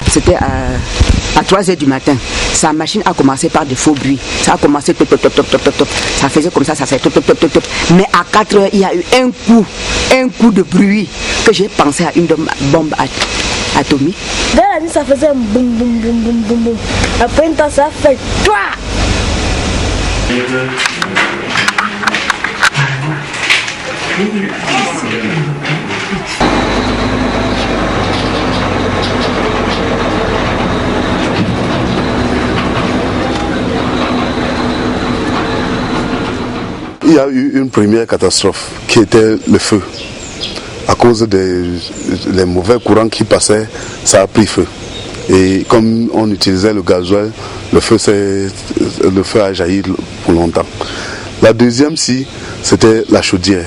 c'était à 3h du matin. Sa machine a commencé par des faux bruits. Ça a commencé top, top, top, top, top, top, top. Ça faisait comme ça fait top, top, top, top, top. Mais à 4h, il y a eu un coup de bruit que j'ai pensé à une bombe atomique. Dans la nuit, ça faisait un boum, boum, boum, boum, boum, boum. Après un temps, ça a fait toi. Il y a eu une première catastrophe qui était le feu. À cause des mauvais courants qui passaient, ça a pris feu. Et comme on utilisait le gasoil, le feu a jailli pour longtemps. La deuxième, c'était la chaudière.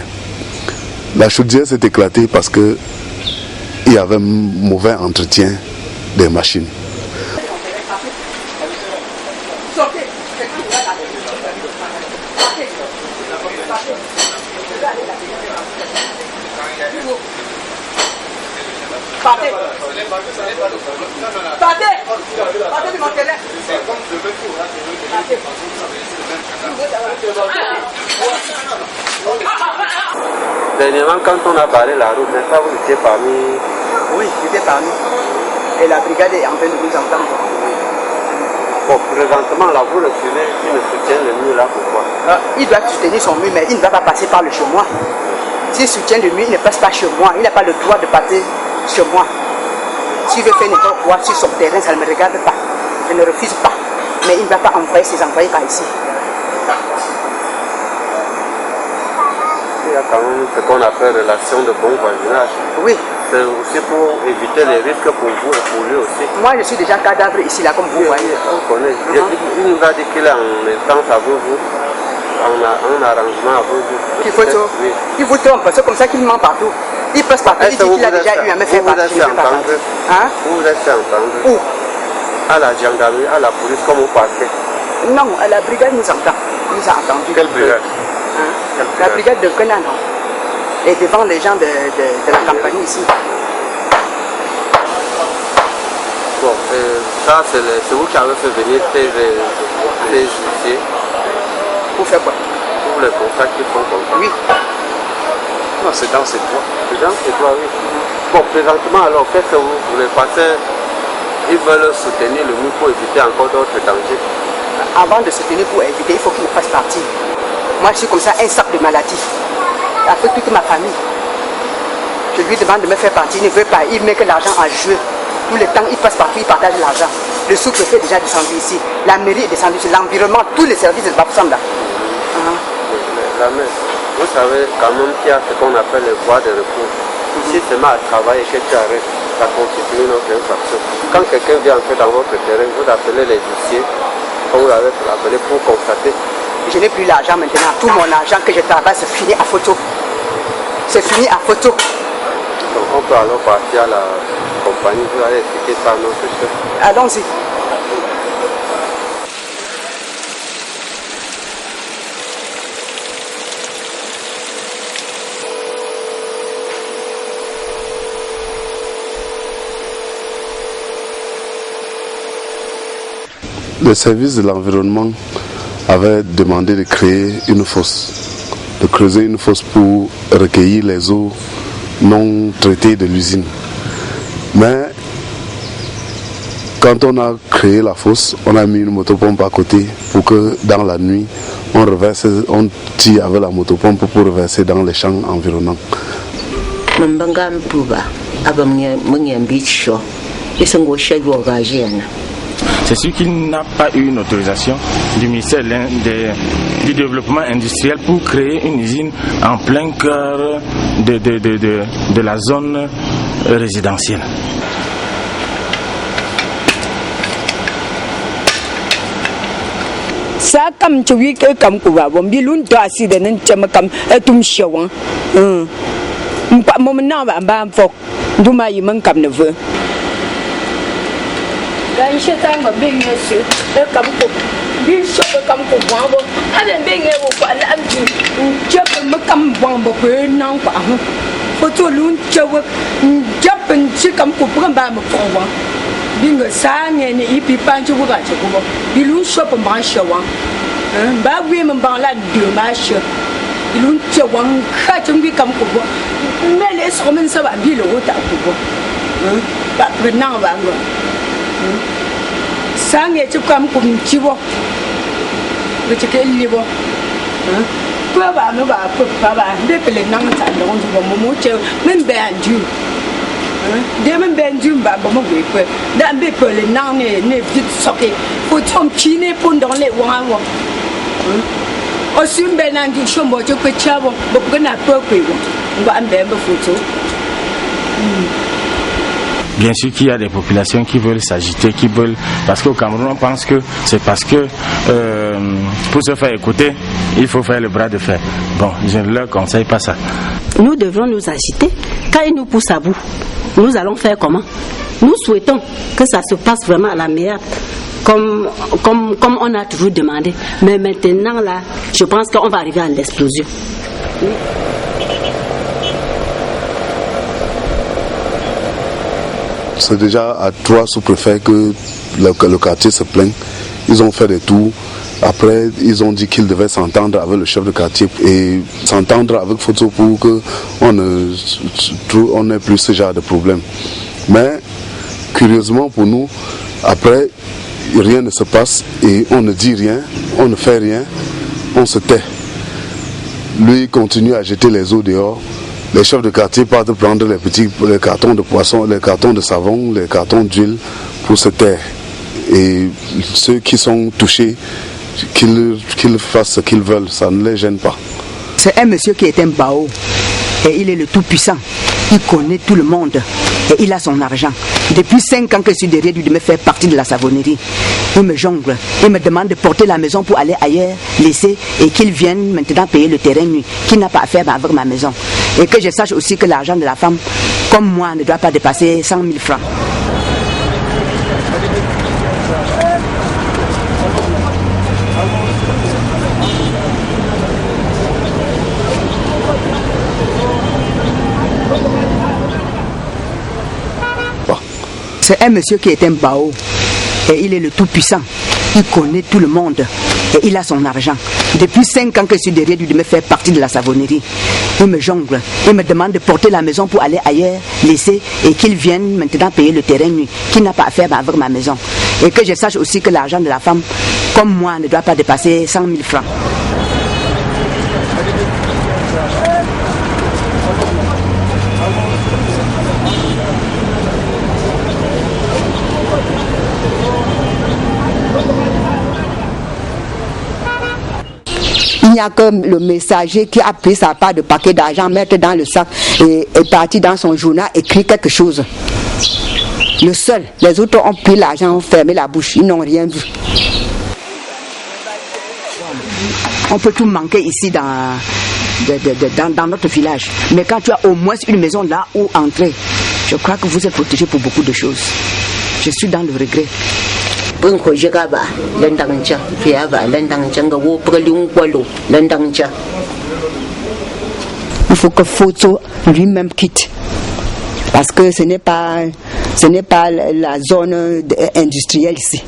La chaudière s'est éclatée parce qu'il y avait un mauvais entretien des machines. Dernièrement, quand on a barré la route, n'est-ce pas, vous étiez parmi... Oui, j'étais parmi. Et la brigade est en train de nous entendre. Bon, présentement, là, vous le suivez, il me soutient le mur là, pourquoi? Il doit soutenir son mur, mais il ne va pas passer par le chez moi. S'il soutient le mur, il ne passe pas chez moi. Il n'a pas le droit de passer chez moi. S'il veut faire n'importe quoi sur son terrain, ça ne me regarde pas. Je ne refuse pas. Mais il ne va pas envoyer ses employés par ici. Il y a quand même ce qu'on appelle relation de bon voisinage. Oui. C'est aussi pour éviter les risques pour vous et pour lui aussi. Moi, je suis déjà cadavre ici, là, comme vous voyez. On connaît. Il nous a dit qu'il est en instance avec vous, en arrangement avec vous. Il faut tout. Oui. Il vous trompe, c'est comme ça qu'il ment partout. Il passe partout, il dit qu'il a déjà eu à me faire partie. Vous vous êtes fait entendre. Où? À la gendarmerie, à la police, comme au parquet. Non, à la brigade nous entend. Nous a entendu. Quelle brigade? La brigade de Kenan. Et devant les gens de la campagne ici. Bon, ça c'est vous qui avez fait venir ces huissiers. Pour faire quoi? Pour les constats qui font comme ça. Oui. Non, c'est dans ces toits. C'est dans ces toits, oui. Bon, présentement, alors, qu'est-ce que vous voulez passer? Ils veulent soutenir le mur pour éviter encore d'autres dangers. Avant de soutenir pour éviter, il faut qu'il me fasse partie. Moi, je suis comme ça, un sac de maladie. Avec toute ma famille. Je lui demande de me faire partie, il ne veut pas. Il met que l'argent en jeu. Tout le temps, il passe partout, il partage l'argent. Le sous-préfet est déjà descendu ici. La mairie est descendue ici. L'environnement, tous les services de Bafoussam là. Vous savez quand même qu'il y a ce qu'on appelle les voies de recours. Si c'est mal à travailler et que tu arrêtes, ça constitue une autre infraction. Quand quelqu'un vient entrer dans votre terrain, vous appelez les huissiers, comme vous l'avez appelé, pour constater. Je n'ai plus l'argent maintenant. Tout mon argent que je travaille, c'est fini à photo. C'est fini à photo. Donc on peut alors partir à la compagnie, vous allez expliquer ça à notre chef. Allons-y. Le service de l'environnement avait demandé de créer une fosse, de creuser une fosse pour recueillir les eaux non traitées de l'usine. Mais quand on a créé la fosse, on a mis une motopompe à côté pour que dans la nuit, on tire avec la motopompe pour reverser dans les champs environnants. C'est sûr qu'il n'a pas eu une autorisation du ministère du développement industriel pour créer une usine en plein cœur de la zone résidentielle. Ça comme tu vis que comme quoi bon bilun to accident n'chama comme etum shawan mpa momna ba fok duma yiman kam ne veut Gan shetan ba bin yesu e kam ko bi so kam ko bo ale bin e wo kwa la amju jep me kam bon bo ko nan kwa ho foto lun chewe jep nchi kam ko pran ba me fon wa bingo sange ni ipi panchu buga chukubo bilun shop mba shawang ba wi mba la de ma sho bilun chawang kha chungbi kam kubo mele so men sa ba bilo ta kubo ba benang ba ngo sange chukam kum chibo be chike libo ba no ba ba de pele nang ta no ngo mo che men be anju de men ben jumba ba mo gwe pe da be pele nang ne vite soke fo chom chine pon dans les wang wo o sim ben nan du chombo cho pe chabo bo ko na pe pe wo ba ambe ba photo. Bien sûr qu'il y a des populations qui veulent s'agiter, qui veulent... Parce qu'au Cameroun, on pense que c'est parce que pour se faire écouter, il faut faire le bras de fer. Bon, je ne leur conseille pas ça. Nous devrons nous agiter. Quand ils nous poussent à bout, nous allons faire comment? Nous souhaitons que ça se passe vraiment à la meilleure, comme on a toujours demandé. Mais maintenant, là, je pense qu'on va arriver à l'explosion. Oui. C'est déjà à 3 sous-préfets que le quartier se plaint. Ils ont fait des tours. Après, ils ont dit qu'ils devaient s'entendre avec le chef de quartier et s'entendre avec Foto pour qu'on n'ait plus ce genre de problème. Mais, curieusement pour nous, après, rien ne se passe et on ne dit rien, on ne fait rien, on se tait. Lui continue à jeter les eaux dehors. Les chefs de quartier partent prendre les cartons de poisson, les cartons de savon, les cartons d'huile pour se taire. Et ceux qui sont touchés, qu'ils fassent ce qu'ils veulent, ça ne les gêne pas. C'est un monsieur qui est un bao et il est le tout-puissant. Il connaît tout le monde et il a son argent. Depuis 5 ans que je suis derrière lui de me faire partie de la savonnerie. Il me jongle, il me demande de porter la maison pour aller ailleurs, laisser et qu'il vienne maintenant payer le terrain nuit, qu'il n'a pas à faire avec ma maison. Et que je sache aussi que l'argent de la femme, comme moi, ne doit pas dépasser 100 000 francs. C'est un monsieur qui est un bao et il est le tout-puissant. Il connaît tout le monde et il a son argent. Depuis 5 ans que je suis derrière lui de me faire partie de la savonnerie. Il me jongle, il me demande de porter la maison pour aller ailleurs, laisser et qu'il vienne maintenant payer le terrain nuit, qu'il n'a pas à faire avec ma maison. Et que je sache aussi que l'argent de la femme, comme moi, ne doit pas dépasser 100 000 francs. Il n'y a que le messager qui a pris sa part de paquet d'argent, mettre dans le sac et est parti dans son journal, écrit quelque chose. Le seul, les autres ont pris l'argent, ont fermé la bouche, ils n'ont rien vu. On peut tout manquer ici dans notre village. Mais quand tu as au moins une maison là où entrer, je crois que vous êtes protégé pour beaucoup de choses. Je suis dans le regret. Il faut que Foto lui-même quitte. Parce que ce n'est pas la zone industrielle ici.